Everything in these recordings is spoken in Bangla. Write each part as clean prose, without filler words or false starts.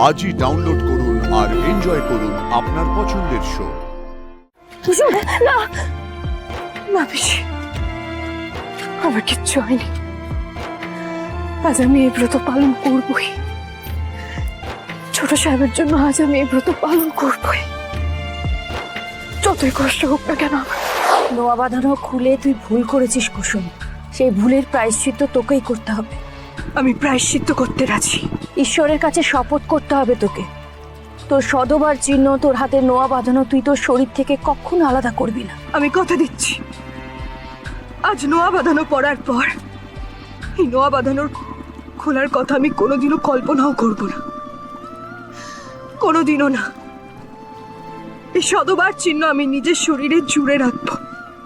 আজই ডাউনলোড করুন আর এনজয় করুন আপনার পছন্দের শো। না না পিসি, আমার কিচ্ছু হয়নি। আজ আমি এই ব্রত পালন করবই। ছোট সাহেবের জন্য আজ আমি এই ব্রত পালন করবই, যতই কষ্ট হোক না কেন। নোয়া বাঁধানো খুলে তুই ভুল করেছিস কুসুম, সেই ভুলের প্রায়শ্চিত্ত তোকেই করতে হবে। আমি প্রায়শ্চিত্ত করতে রাজি। ঈশ্বরের কাছে শপথ করতে হবে তোকে, তোর সদবার চিহ্ন তোর হাতে নোয়া বাঁধানো তুই তোর শরীর থেকে কখনো আলাদা করবি না। আমি কথা দিচ্ছি, আজ নোয়া বাঁধানো পড়ার পর এই নোয়া বাঁধানোর খোলার কথা আমি কোনোদিনও কল্পনাও করব না, কোনোদিনও না। এই সদবার চিহ্ন আমি নিজের শরীরে জুড়ে রাখবো।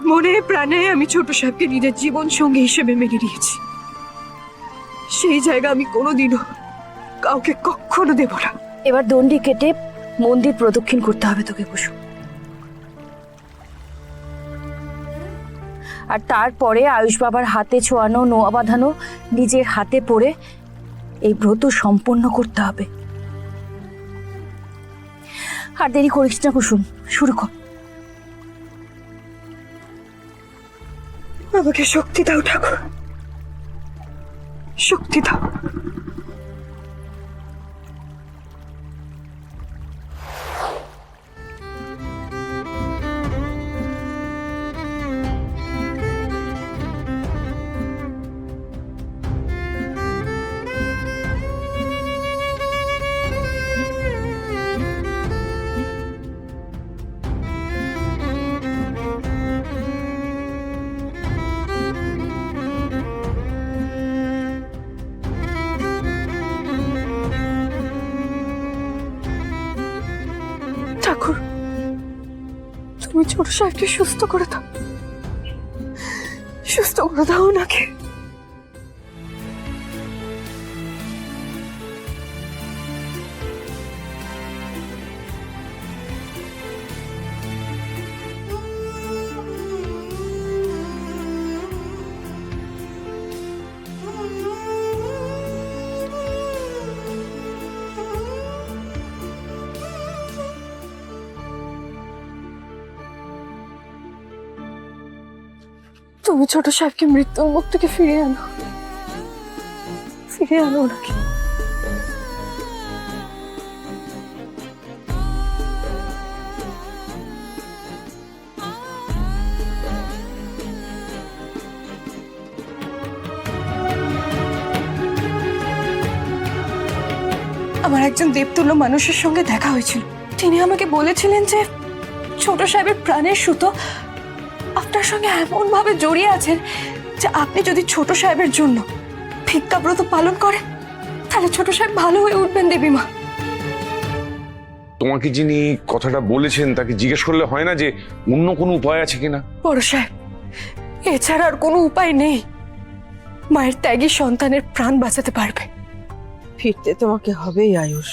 মনে প্রাণে আমি ছোট সাহেবকে নিজের জীবন সঙ্গী হিসেবে মেনে নিয়েছি। সেই জায়গা আমি কোনোদিনও কাউকে কখনো দেব না। এবার দণ্ডি কেটে মন্দির প্রদক্ষিণ করতে হবে তোকে কুসুম, আর তারপরে আয়ুষ বাবার হাতে ছোঁয়ানো নোয়া বাঁধানো নিজের হাতে পড়ে এই ব্রত সম্পন্ন করতে হবে। আর দেরি করিস না কুসুম, শুরু কর। আমাকে শক্তি দাও ঠাকুর, শক্তি দাও। ঠাকুর, তুমি ছোট সাহেবকে সুস্থ করে দাও, সুস্থ করে দাও ওনাকে। তুমি ছোট সাহেবকে মৃত্যুর মুখ থেকে ফিরিয়ে আনো, ফিরিয়ে আনো ওনাকে। আমার একজন দেবতুল্য মানুষের সঙ্গে দেখা হয়েছিল। তিনি আমাকে বলেছিলেন যে ছোট সাহেবের প্রাণের সুতো আপনার সঙ্গে এমন ভাবে জড়িয়ে আছেন যে আপনি যদি ছোট সাহেবের জন্য ভিক্ষাব্রত পালন করেন তাহলে ছোট সাহেব ভালো হয়ে উঠবেন দেবীমা। তোমাকে যিনি কথাটা বলেছেন তাকে জিজ্ঞেস করলে হয় না যে অন্য কোনো উপায় আছে কিনা? বড় সাহেব, এছাড়া আর কোনো উপায় নেই। মায়ের ত্যাগী সন্তানের প্রাণ বাঁচাতে পারবে। ফিরতে তোমাকে হবেই আয়ুষ,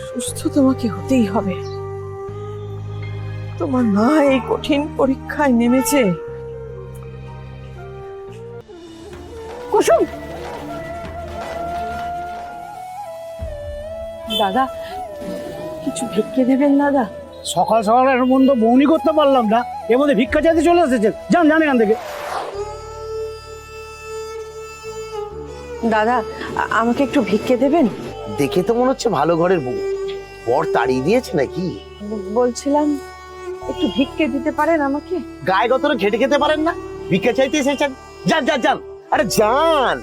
সুস্থ তোমাকে হতেই হবে। তোমার মা এই কঠিন পরীক্ষায় নেমেছে। কুসুম, দাদা কিছু ভিক্ষে দেবেন দাদা? সকাল সকাল এর মধ্যে বউনি করতে পারলাম না, এর মধ্যে ভিক্ষা চাইতে চলে এসেছেন। যান জান এখান থেকে। দাদা আমাকে একটু ভিক্ষে দেবেন? দেখে তো মনে হচ্ছে ভালো ঘরের বউ, বর তাড়িয়ে দিয়েছে নাকি? বলছিলাম একটু ভিক্ষে দিতে পারেন আমাকে? গায়ে গতরে খেটে খেতে পারেন না, ভিক্ষা চাইতে এসেছেন? যান যান যান, আরে যান।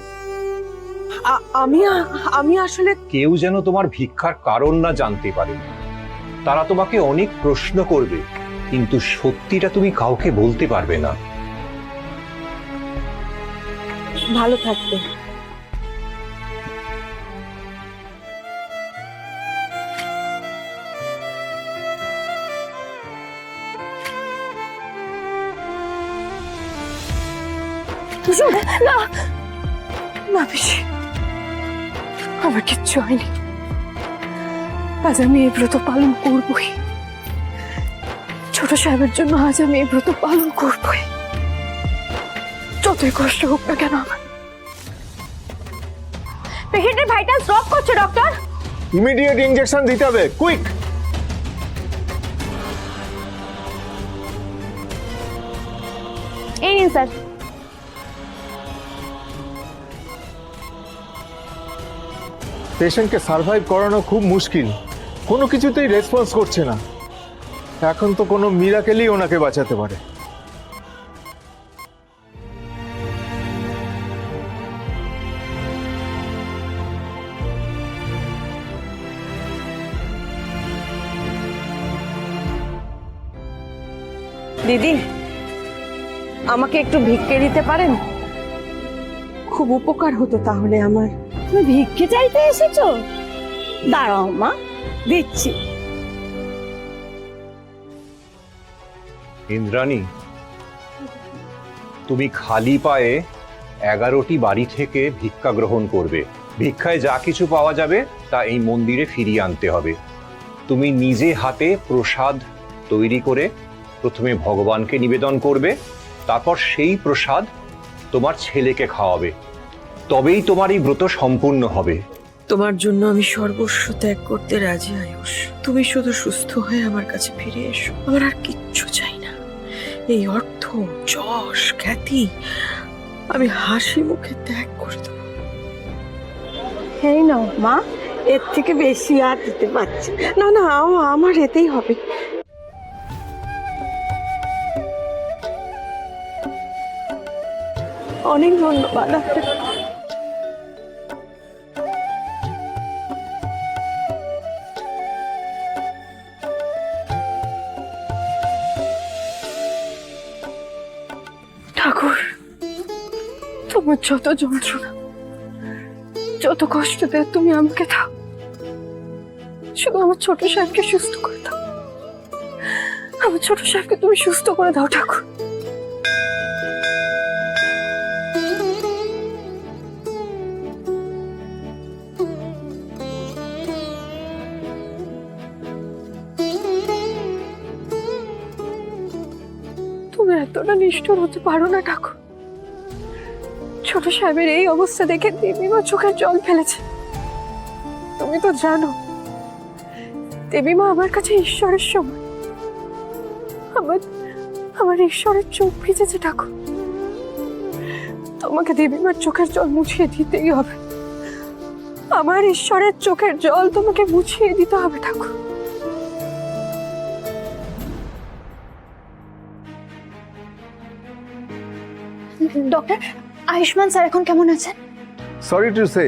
আমি আসলে কেউ যেন তোমার ভিক্ষার কারণ না জানতে পারে। তারা তোমাকে অনেক প্রশ্ন করবে, কিন্তু সত্যিটা তুমি কাউকে বলতে পারবে না। ভালো থাকবে। না না পিসি, আমার কিচ্ছু হয়নি। আজ আমি এই ব্রত পালন করবই। ছোট সাহেবের জন্য আজ আমি এই ব্রত পালন করবই, যতই কষ্ট হোক না কেন আমার। পেশেন্টের ভাইটাল ড্রপ করছে ডক্টর। ইমিডিয়েট ইনজেকশন দিতে হবে, কুইক। এই নিন স্যার। পেশেন্টকে সার্ভাইভ করানো খুব মুশকিল, কোনো কিছুতেই রেসপন্স করছে না। এখন তো কোনো মিরাকেলই ওনাকে বাঁচাতে পারে। দিদি, আমাকে একটু ভিক্ষে দিতে পারেন? খুব উপকার হতো তাহলে আমার। তুমি ভিক্ষে চাইতে এসেছো? দাঁড়াও মা, দিচ্ছি। ইন্দ্রাণী, তুমি খালি পায়ে 11টি বাড়ি থেকে ভিক্ষা গ্রহণ করবে। ভিক্ষায় যা কিছু পাওয়া যাবে তা এই মন্দিরে ফিরিয়ে আনতে হবে। তুমি নিজে হাতে প্রসাদ তৈরি করে প্রথমে ভগবানকে নিবেদন করবে, তারপর সেই প্রসাদ তোমার ছেলেকে খাওয়াবে। তবেই তোমার এই ব্রত সম্পূর্ণ হবে। তোমার জন্য আমি সর্বস্ব ত্যাগ করতে রাজি, আয়ুষ। তুমি শুধু সুস্থ হয়ে আমার কাছে ফিরে এসো। আমার আর কিচ্ছু চাই না। এই অর্থ, যশ, খ্যাতি আমি হাসি মুখে ত্যাগ করে দেবো। এই নাও মা, এর থেকে বেশি আর দিতে পারছি না। না, আমার এতেই হবে। অনেক ধন্যবাদ আপনাকে। ঠাকুর, তোমার যত যন্ত্রণা, যত কষ্ট দেয় তুমি আমাকে দাও। শুধু আমার ছোট সাহেবকে সুস্থ করে দাও। আমার ছোট সাহেবকে তুমি সুস্থ করে দাও ঠাকুর। তুমি এতটা নিষ্ঠুর হতে পারো না ঠাকুর। ছোট সাহেবের এই অবস্থা দেখে দেবীমা চোখের জল ফেলেছে। তুমি তো জানো দেবীমা আমার কাছে ঈশ্বরের সমান। আমার ঈশ্বরের চোখ ভিজেছে ঠাকুর। তোমাকে দেবীমার চোখের জল মুছিয়ে দিতেই হবে। আমার ঈশ্বরের চোখের জল তোমাকে মুছিয়ে দিতে হবে ঠাকুর। ডক্টর, আয়ুষ্মান স্যার এখন কেমন আছেন? সরি টু সে,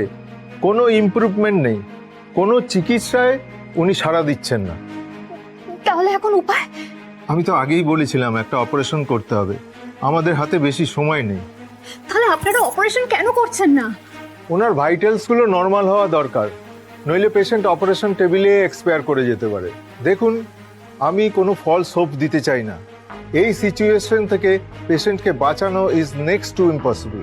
কোনো ইমপ্রুভমেন্ট নেই। কোনো চিকিৎসায় উনি সাড়া দিচ্ছেন না। তাহলে এখন উপায়? আমি তো আগেই বলেছিলাম একটা অপারেশন করতে হবে। আমাদের হাতে বেশি সময় নেই। তাহলে আপনারা অপারেশন কেন করছেন না? ওনার ভাইটালসগুলো নর্মাল হওয়া দরকার, নইলে পেশেন্ট অপারেশন টেবিলে এক্সপায়ার করে যেতে পারে। দেখুন, আমি কোনো ফলস হোপ দিতে চাই না। এই সিচুয়েশন থেকে পেশেন্টকে বাঁচানো ইজ নেক্সট টু ইম্পসিবল।